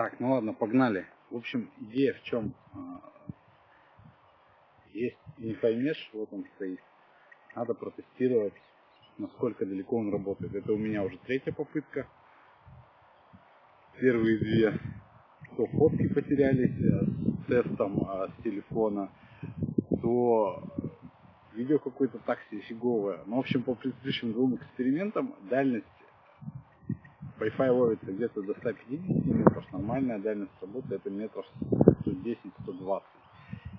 Так, ну ладно, погнали. В общем, идея в чем? Есть Wi-Fi Mesh, вот он стоит. Надо протестировать, насколько далеко он работает. Это у меня уже третья попытка. Первые две, то фотки потерялись с тестом с телефона, то видео какое-то такси фиговое. Ну, в общем, по предыдущим двум экспериментам дальность Wi-Fi ловится где-то до 150 метров. Нормальная дальность работы это метров 110-120.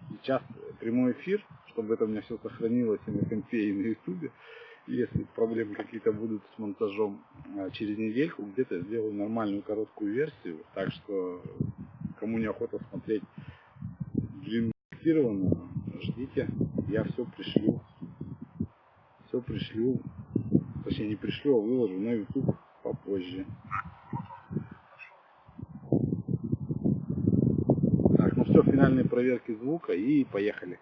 Сейчас прямой эфир, чтобы это у меня все сохранилось и на компе, и на ютубе. Если проблемы какие-то будут с монтажом, через недельку где-то сделаю нормальную короткую версию. Так что, кому не охота смотреть длинную, ждите, я все пришлю. Все пришлю. Точнее, не пришлю, а выложу на YouTube попозже. Так, ну все, финальные проверки звука и поехали.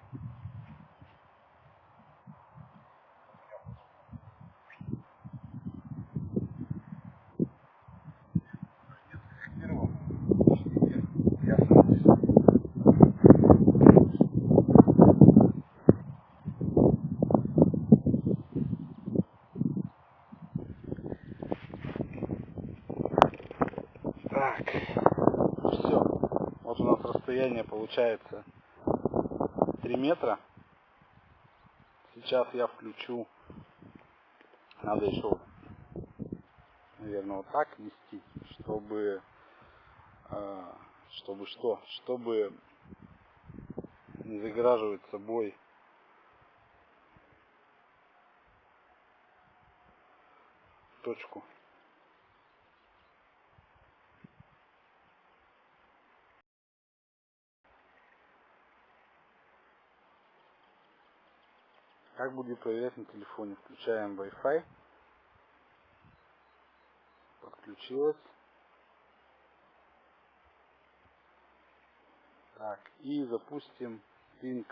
Так, все. Вот у нас расстояние получается 3 метра. Сейчас я включу. Надо еще, наверное, вот так нести, чтобы что? Чтобы не загораживать собой точку. Как будет проверять на телефоне? Включаем Wi-Fi. Подключилось. Так, и запустим Ping.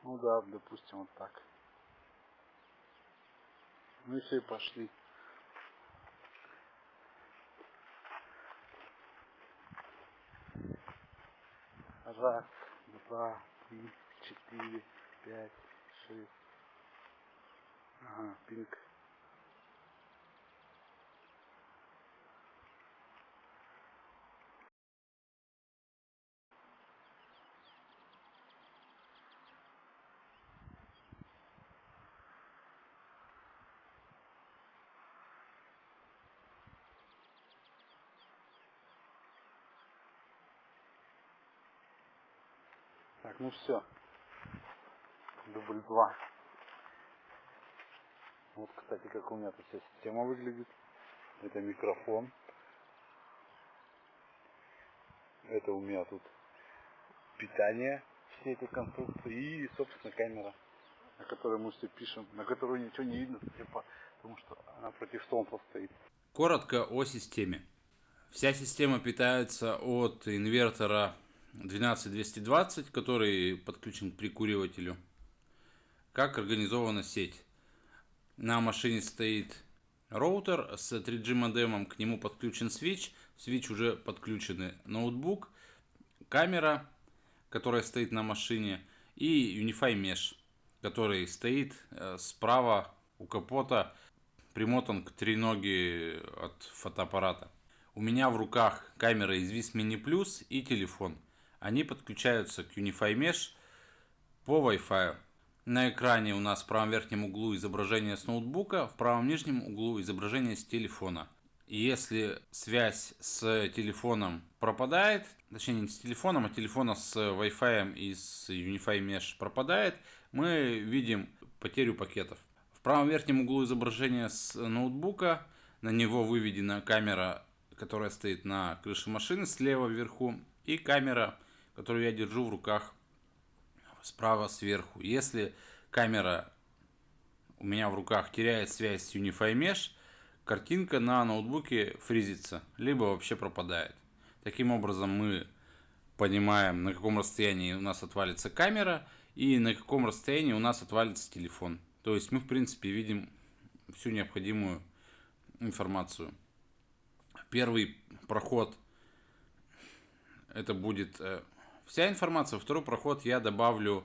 Ну да, допустим, вот так. Ну и все, и пошли. Раз, два, три, 4, 5, 6. Ага, Ping. Так, ну все. Дубль 2. Вот, кстати, как у меня тут вся система выглядит. Это микрофон. Это у меня тут питание всей этой конструкции. И, собственно, камера, на которой мы все пишем, на которую ничего не видно, потому что она против солнца стоит. Коротко о системе. Вся система питается от инвертора 12220, который подключен к прикуривателю. Как организована сеть? На машине стоит роутер с 3G модемом, к нему подключен свич. В свич уже подключены ноутбук, камера, которая стоит на машине, и Wi-Fi Mesh, который стоит справа у капота, примотан к треноге от фотоаппарата. У меня в руках камера из Vis Mini Plus и телефон. Они подключаются к Wi-Fi Mesh по Wi-Fi. На экране у нас в правом верхнем углу изображение с ноутбука, в правом нижнем углу изображение с телефона. И если связь с телефоном пропадает, точнее не с телефоном, а телефона с Wi-Fi и с Wi-Fi Mesh пропадает, мы видим потерю пакетов. В правом верхнем углу изображение с ноутбука, на него выведена камера, которая стоит на крыше машины слева вверху, и камера, которую я держу в руках справа сверху. Если камера у меня в руках теряет связь с Wi-Fi Mesh, картинка на ноутбуке фризится, либо вообще пропадает. Таким образом мы понимаем, на каком расстоянии у нас отвалится камера и на каком расстоянии у нас отвалится телефон. То есть мы в принципе видим всю необходимую информацию. Первый проход это будет вся информация, второй проход я добавлю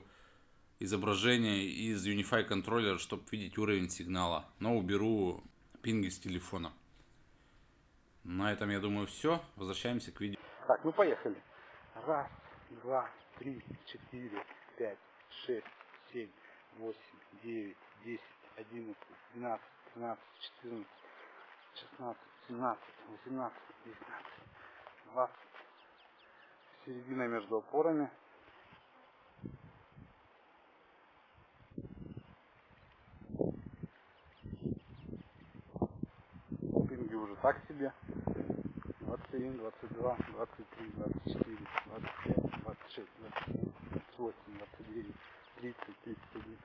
изображение из Unify контроллера, чтобы видеть уровень сигнала, но уберу пинги с телефона. На этом, я думаю, все. Возвращаемся к видео. Так, ну поехали. Раз, два, три, четыре, пять, шесть, семь, восемь, девять, десять, 11, 12, 13, 14, 16, 17, 18, 19, 20. Середина между опорами. Пинги уже так себе. 21, 22, 23, 24, 25, 26, 27, 28, 29, 30, 31,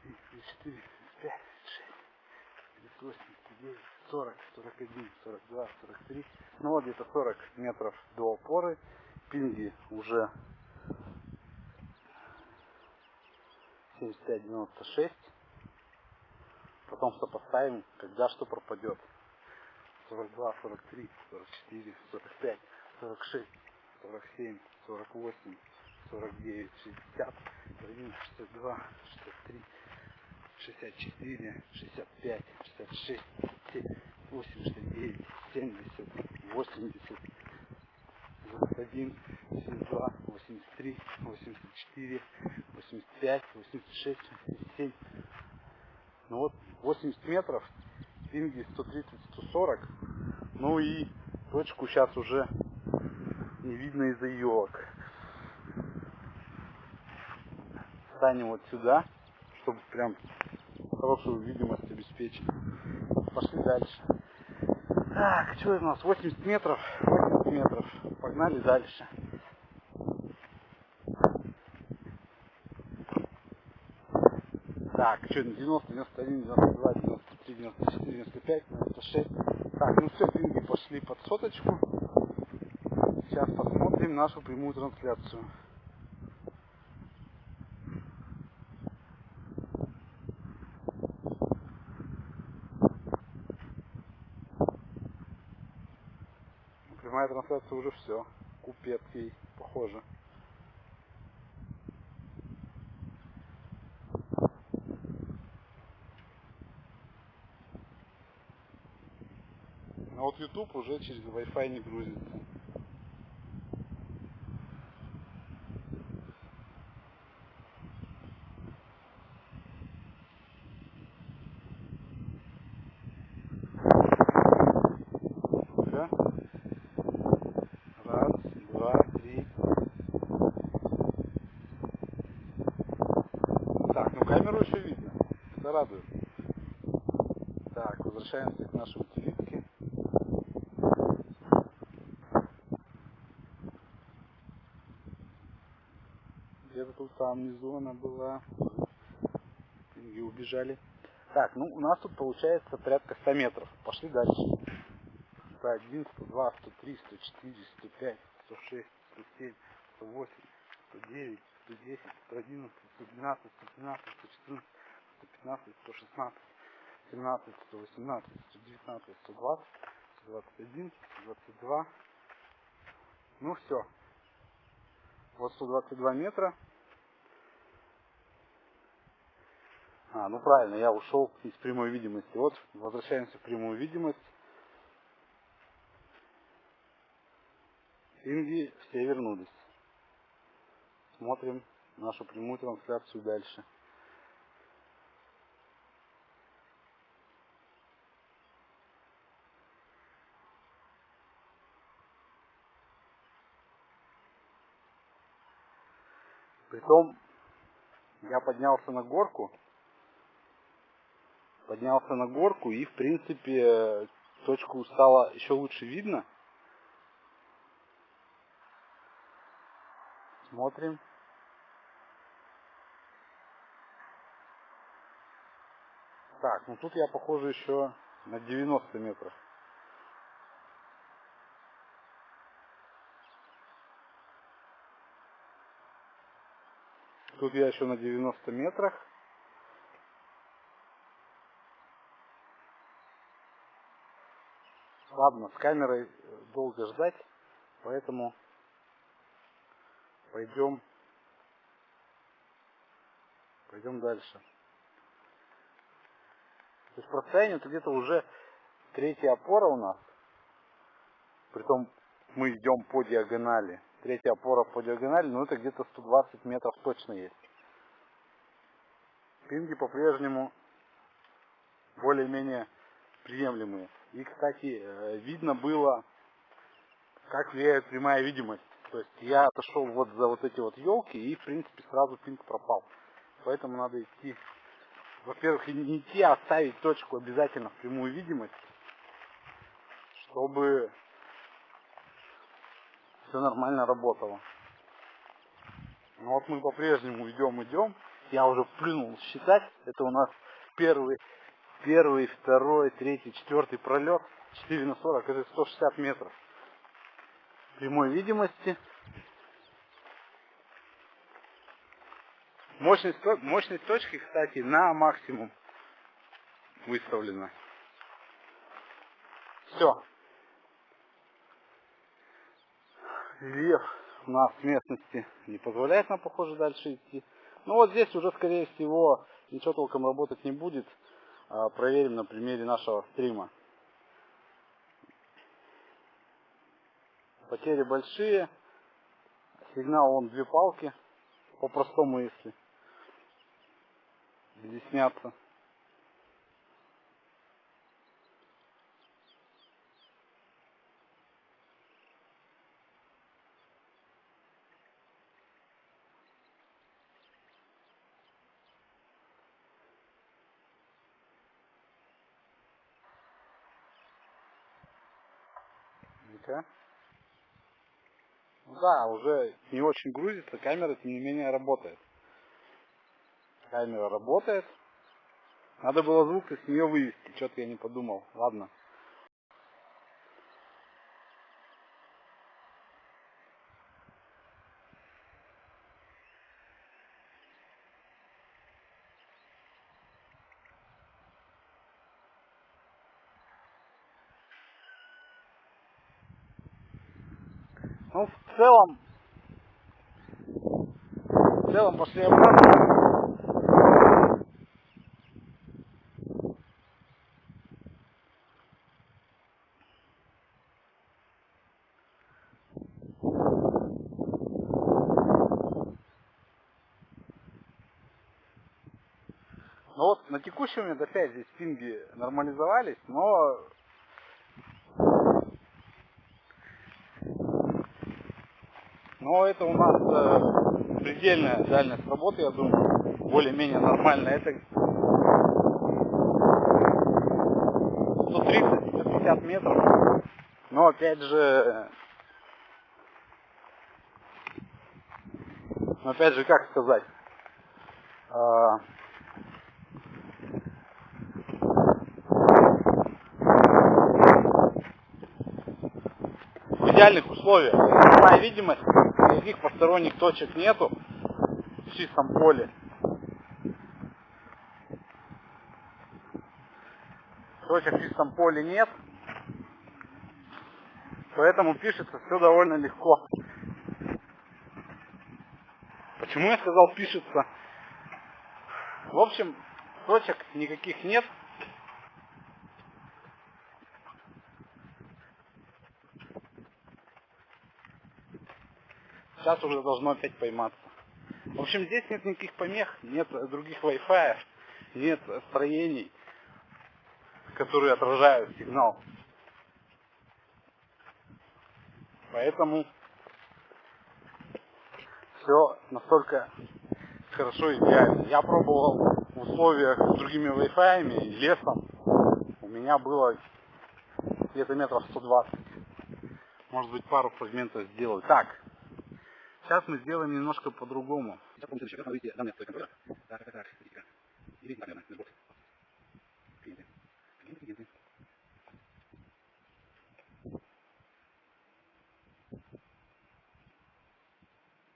34, 35, 36, 38, 39, 40, 41, 42, 43. Ну вот где-то 40 метров до опоры. Пинги уже 75, 96. Потом сопоставим, когда что пропадет. 42, 43, 44, 45, 46, 47, 48, 49, 60, 41, 62, 63, 64, 65, 66, 67, 89, 70, 80, 91, 82, 83, 84, 85, 86, 87. Ну вот 80 метров, пинги 130-140. Ну и точку сейчас уже не видно из-за елок. Станем вот сюда, чтобы прям хорошую видимость обеспечить. Пошли дальше. Так, что у нас? 80 метров. 80 метров. Погнали дальше. Так, что, 90, 91, 92, 93, 94, 95, 96. Так, ну все, пинги пошли под соточку. Сейчас посмотрим нашу прямую трансляцию. Прямая трансляция уже все. Купец ей, похоже. А вот YouTube уже через Wi-Fi не грузится. Да? Раз, два, три. Так, ну камеру еще видно. Это радует. Так, возвращаемся к нашей утилитке. Где-то тут там внизу она была. Пинги убежали. Так, ну у нас тут получается порядка 100 метров. Пошли дальше. 101, 102, 103, 104, 105, 106, 107, 108, 109, 110, 111, 112, 113, 114, 115, 116, 17, 118, 119, 120, 121, 122. Ну все. Вот 122 метра. Ну правильно, я ушел из прямой видимости. Вот, возвращаемся в прямую видимость. Пинги все вернулись. Смотрим нашу прямую трансляцию дальше. Притом я поднялся на горку и в принципе точку стало еще лучше видно. Смотрим. Так, ну тут я похоже еще на 90 метров. Тут я еще на 90 метрах. Ладно, с камерой долго ждать, поэтому пойдем дальше. То есть по расстоянию это где-то уже третья опора у нас. Притом мы идем по диагонали. Третья опора по диагонали, но это где-то 120 метров точно есть. Пинги по-прежнему более-менее приемлемые. И, кстати, видно было, как влияет прямая видимость. То есть я отошел вот за вот эти вот елки и, в принципе, сразу пинг пропал. Поэтому надо идти, во-первых, не идти, а оставить точку обязательно в прямую видимость, чтобы все нормально работало. Ну вот мы по-прежнему идем. Я уже плюнул считать. Это у нас первый, второй, третий, четвертый пролет. 4 на 40, это 160 метров прямой видимости. Мощность точки, кстати, на максимум выставлена. Все. Рельеф у нас в местности не позволяет нам, похоже, дальше идти. Ну вот здесь уже, скорее всего, ничего толком работать не будет. Проверим на примере нашего стрима. Потери большие. Сигнал он 2 палки. По-простому, если изъясняться. Ну-ка. Ну да, уже не очень грузится, камера тем не менее работает. Камера работает. Надо было звук из нее вывести, что-то я не подумал. Ладно. Ну, в целом пошли обратно. Ну вот на текущий момент опять здесь пинги нормализовались, но это у нас предельная дальность работы, я думаю, более-менее нормально. Это 130-150 метров. Но опять же, как сказать, в идеальных условиях. Прямая видимость, никаких посторонних точек нету в чистом поле. Точек в чистом поле нет, поэтому пишется все довольно легко. Почему я сказал пишется? В общем, точек никаких нет. Сейчас уже должно опять пойматься. В общем, здесь нет никаких помех, нет других Wi-Fi, нет строений, которые отражают сигнал. Поэтому все настолько хорошо и идеально. Я пробовал в условиях с другими Wi-Fi и лесом. У меня было где-то метров 120. Может быть, пару фрагментов сделать. Так, сейчас мы сделаем немножко по-другому. Сейчас помните, как выйти данные с контроллера. Так. Или так, наверное, сбор. Клиенты.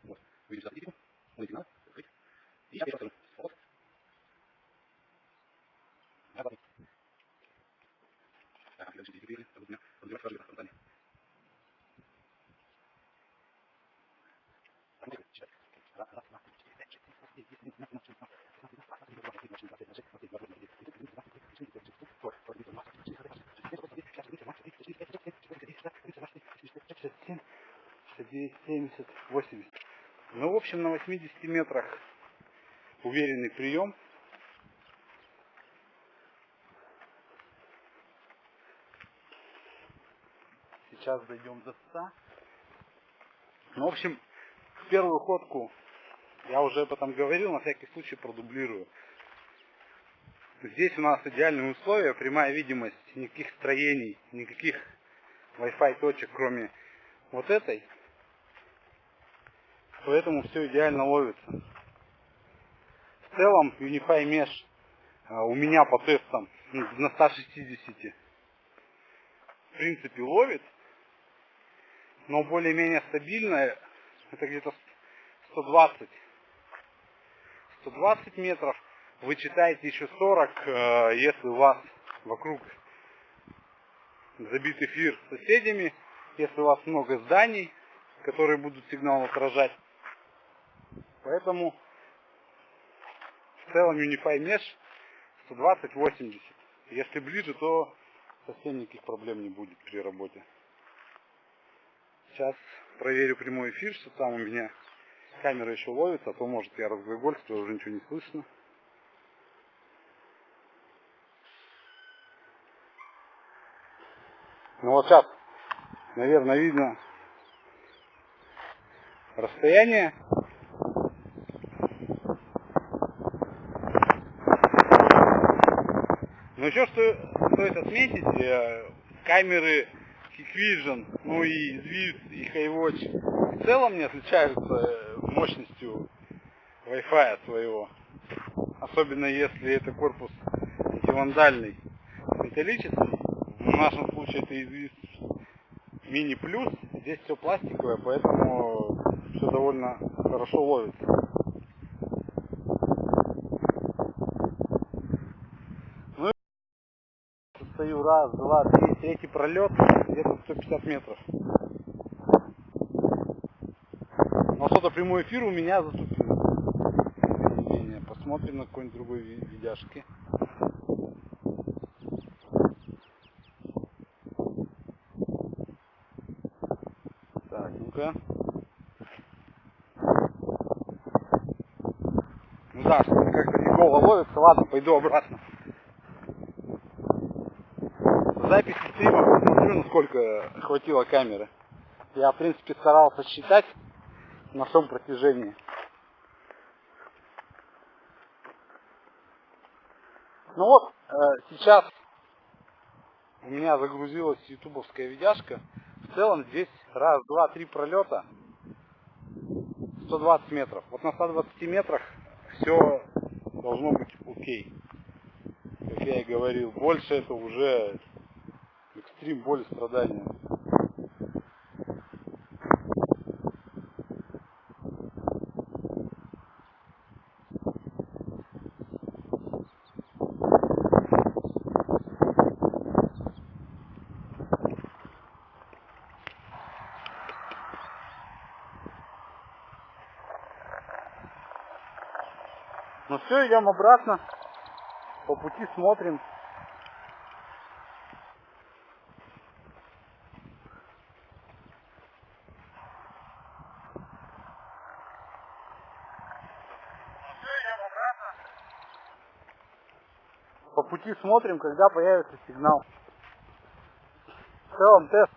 Вот. Выведем статистику. Мой сигнал. Открыть. И я перешел в вот. Так, следующий перекрыли. 70, 80. Ну, в общем, на 80 метрах уверенный прием. Сейчас дойдем до 100. Ну, в общем, первую ходку я уже об этом говорил, на всякий случай продублирую. Здесь у нас идеальные условия, прямая видимость, никаких строений, никаких Wi-Fi точек, кроме вот этой. Поэтому все идеально ловится. В целом Unify Mesh у меня по тестам на 160 в принципе ловит, но более-менее стабильно это где-то 120 метров. Вы читаете еще 40, если у вас вокруг забит эфир с соседями, если у вас много зданий, которые будут сигнал отражать. Поэтому в целом Unify Mesh 120-80. Если ближе, то совсем никаких проблем не будет при работе. Сейчас проверю прямой эфир, что там у меня камера еще ловится, а то может я разглагольствую, уже ничего не слышно. Ну вот сейчас, наверное, видно расстояние. Но еще что стоит отметить, камеры Hikvision, ну и Zwift, и Hi-Watch в целом не отличаются мощностью Wi-Fi своего. Особенно если это корпус антивандальный, металлический. В нашем случае это Zwift Mini Plus. Здесь все пластиковое, поэтому все довольно хорошо ловится. Ну и стою раз, два, три, третий пролет, где-то 150 метров. Но что-то прямой эфир у меня заступил. Посмотрим на какой-нибудь другой видяшке. Так, ну-ка. Ну да, что-то как-то фигово ловится. Ладно, пойду обратно. Запись стрима посмотрю, насколько хватило камеры. Я, в принципе, старался считать на всем протяжении. Ну вот, сейчас у меня загрузилась ютубовская видяшка. В целом здесь раз, два, три пролета 120 метров. Вот на 120 метрах все должно быть окей. Как я и говорил, больше это уже экстрим, боль, страдания. Ну все, идем обратно. По пути смотрим. По пути смотрим, когда появится сигнал. В целом тест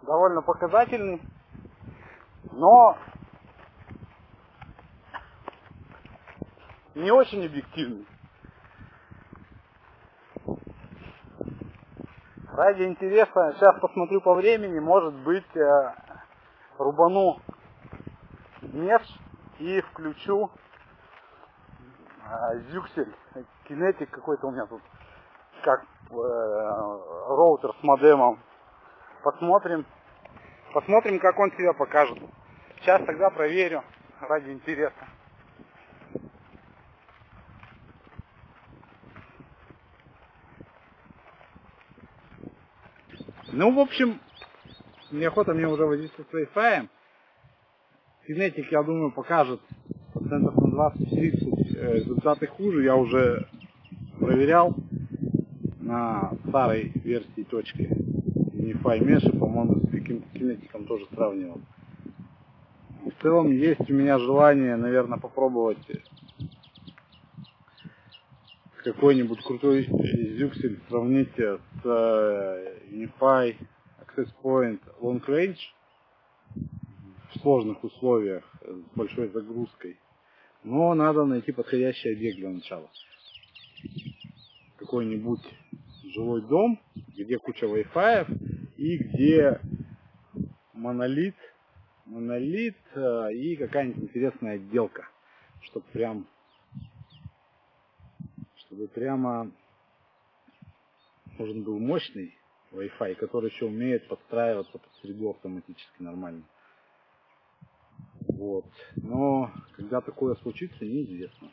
довольно показательный, но не очень объективный. Ради интереса, сейчас посмотрю по времени, может быть рубану меш и включу зюксель, кинетик какой-то у меня тут, как роутер с модемом. Посмотрим, как он себя покажет. Сейчас тогда проверю ради интереса. Ну, в общем, неохота мне уже возиться с Wi-Fi. Кинетик, я думаю, покажет процентов на 20-30 результаты хуже. Я уже проверял на старой версии точки Unify Mesh, и, по-моему, с каким-то кинетиком тоже сравнивал. В целом есть у меня желание, наверное, попробовать какой-нибудь крутой зюксель сравнить с Unify Access Point Long Range в сложных условиях с большой загрузкой. Но надо найти подходящий объект для начала. Какой-нибудь жилой дом, где куча Wi-Fi и где монолит и какая-нибудь интересная отделка, чтобы прямо нужен был мощный Wi-Fi, который еще умеет подстраиваться под среду автоматически нормально. Вот. Но когда такое случится, неизвестно.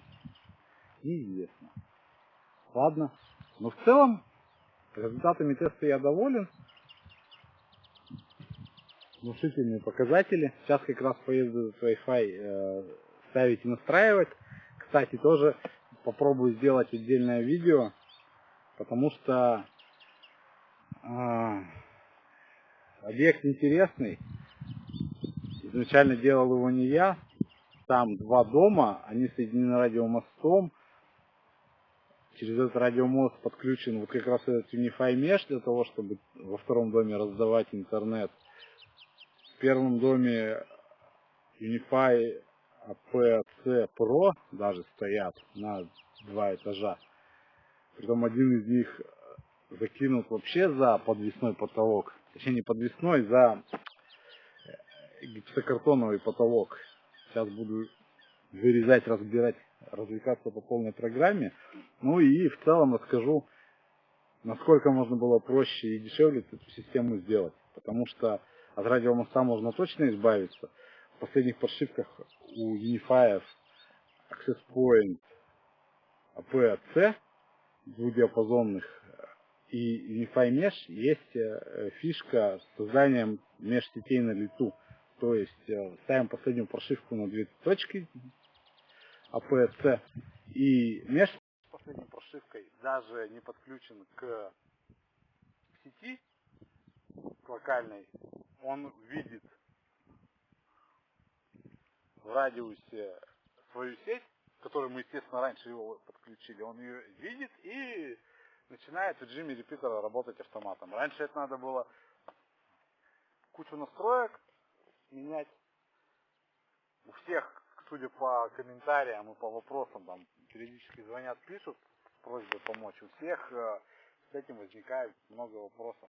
Неизвестно. Ладно. Но в целом результатами теста я доволен. Внушительные показатели. Сейчас как раз поеду этот Wi-Fi ставить и настраивать. Кстати, тоже попробую сделать отдельное видео, потому что объект интересный. Изначально делал его не я. Там два дома, они соединены радиомостом. Через этот радиомост подключен вот как раз этот Unify Mesh для того, чтобы во втором доме раздавать интернет. В первом доме Unify APC Pro даже стоят на 2 этажа. Притом один из них закинут вообще за подвесной потолок. Точнее не подвесной, за гипсокартоновый потолок. Сейчас буду вырезать, разбирать, развлекаться по полной программе. Ну и в целом расскажу, насколько можно было проще и дешевле эту систему сделать. Потому что от радиомоста можно точно избавиться. В последних подшивках у Unify Access Point APC двухдиапазонных и Unify Mesh есть фишка с созданием межсетей на лету. То есть ставим последнюю прошивку на 2 точки APC и Mesh с последней прошивкой даже не подключен к сети к локальной. Он видит в радиусе свою сеть, к которой мы, естественно, раньше его подключили. Он ее видит и начинает в режиме репитера работать автоматом. Раньше это надо было кучу настроек менять. У всех, судя по комментариям и по вопросам, там периодически звонят, пишут с просьбой помочь. У всех с этим возникает много вопросов.